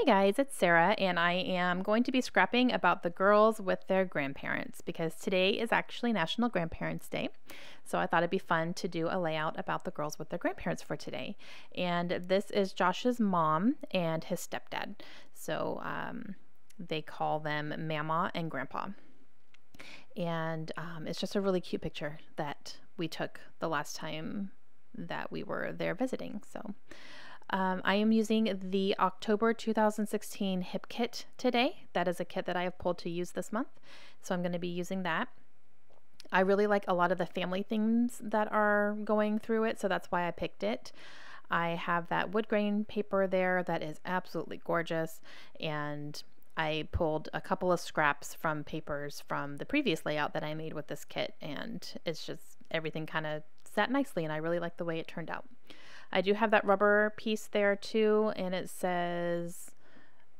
Guys, it's Sarah, and I am going to be scrapping about the girls with their grandparents because today is actually National Grandparents Day. So I thought it'd be fun to do a layout about the girls with their grandparents for today. And this is Josh's mom and his stepdad. So they call them Mama and Grandpa. And it's just a really cute picture that we took the last time that we were there visiting. So I am using the October 2016 hip kit today. That is a kit that I have pulled to use this month. So I'm going to be using that. I really like a lot of the family themes that are going through it, so that's why I picked it. I have that wood grain paper there that is absolutely gorgeous, and I pulled a couple of scraps from papers from the previous layout that I made with this kit, and it's just everything kind of sat nicely, and I really like the way it turned out. I do have that rubber piece there too, and it says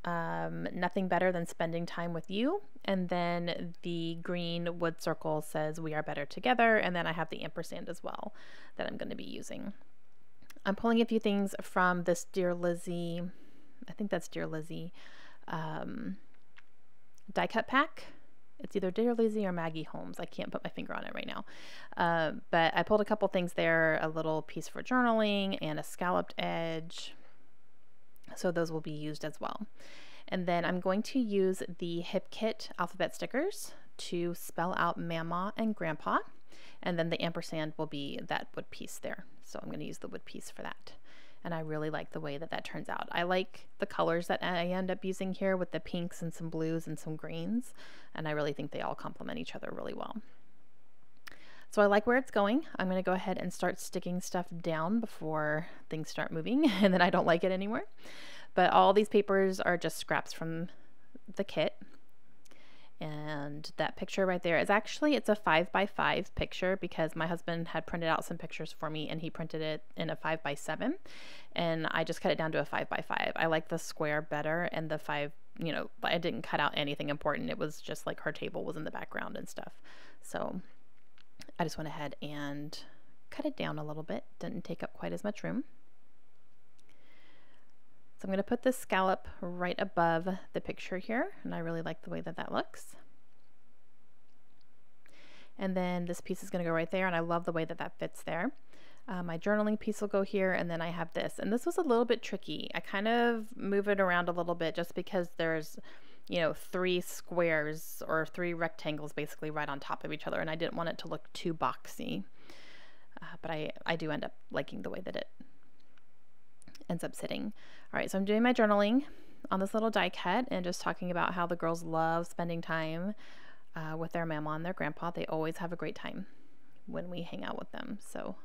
nothing better than spending time with you. And then the green wood circle says we are better together. And then I have the ampersand as well that I'm going to be using. I'm pulling a few things from this Dear Lizzie, I think that's Dear Lizzie, die cut pack. It's either Dear Lizzie or Maggie Holmes. I can't put my finger on it right now. But I pulled a couple things there, a little piece for journaling and a scalloped edge. So those will be used as well. And then I'm going to use the Hip Kit alphabet stickers to spell out Mama and Grandpa. And then the ampersand will be that wood piece there. So I'm going to use the wood piece for that. And I really like the way that that turns out. I like the colors that I end up using here with the pinks and some blues and some greens. And I really think they all complement each other really well. So I like where it's going. I'm going to go ahead and start sticking stuff down before things start moving and then I don't like it anymore. But all these papers are just scraps from the kit. And that picture right there is actually, it's a 5x5 picture because my husband had printed out some pictures for me and he printed it in a 5x7 and I just cut it down to a 5x5. I like the square better, and the 5, you know, I didn't cut out anything important. It was just like her table was in the background and stuff. So I just went ahead and cut it down a little bit. Didn't take up quite as much room. So I'm going to put this scallop right above the picture here, and I really like the way that that looks. And then this piece is going to go right there, and I love the way that that fits there. My journaling piece will go here, and then I have this. And this was a little bit tricky. I kind of move it around a little bit just because there's, you know, 3 squares or 3 rectangles basically right on top of each other, and I didn't want it to look too boxy. But I do end up liking the way that it ends up sitting. All right, so I'm doing my journaling on this little die cut and just talking about how the girls love spending time with their mama and their grandpa. They always have a great time when we hang out with them. So,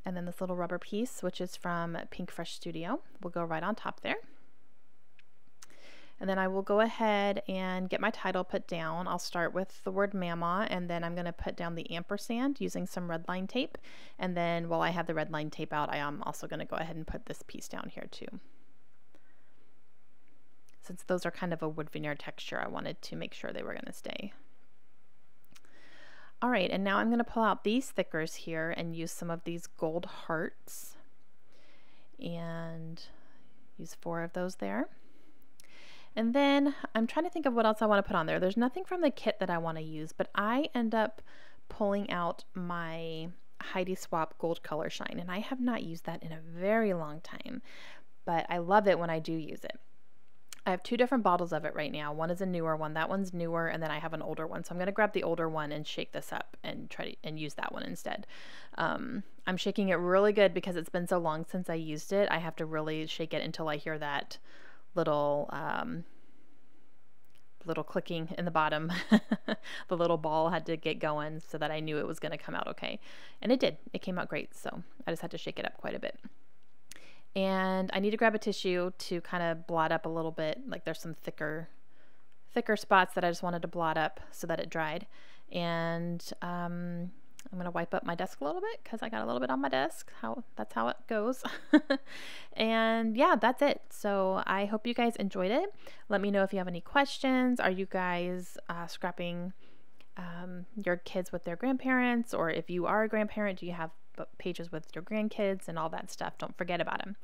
and then this little rubber piece, which is from Pink Fresh Studio, will go right on top there. And then I will go ahead and get my title put down. I'll start with the word Mama, and then I'm going to put down the ampersand using some red line tape. And then while I have the red line tape out, I am also going to go ahead and put this piece down here too. Since those are kind of a wood veneer texture, I wanted to make sure they were going to stay. All right, and now I'm going to pull out these stickers here and use some of these gold hearts and use 4 of those there. And then I'm trying to think of what else I want to put on there. There's nothing from the kit that I want to use, but I end up pulling out my Heidi Swap Gold Color Shine, and I have not used that in a very long time, but I love it when I do use it. I have 2 different bottles of it right now. One is a newer one. That one's newer, and then I have an older one. So I'm going to grab the older one and shake this up and try to use that one instead. I'm shaking it really good because it's been so long since I used it. I have to really shake it until I hear that little little clicking in the bottom. The little ball had to get going so that I knew it was going to come out okay, and it did. It came out great, so I just had to shake it up quite a bit. And I need to grab a tissue to kind of blot up a little bit. Like there's some thicker spots that I just wanted to blot up so that it dried. And I'm going to wipe up my desk a little bit because I got a little bit on my desk. That's how it goes. And yeah, that's it. So I hope you guys enjoyed it. Let me know if you have any questions. Are you guys scrapping your kids with their grandparents, or if you are a grandparent, do you have pages with your grandkids and all that stuff? Don't forget about them.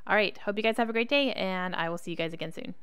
All right. Hope you guys have a great day, and I will see you guys again soon.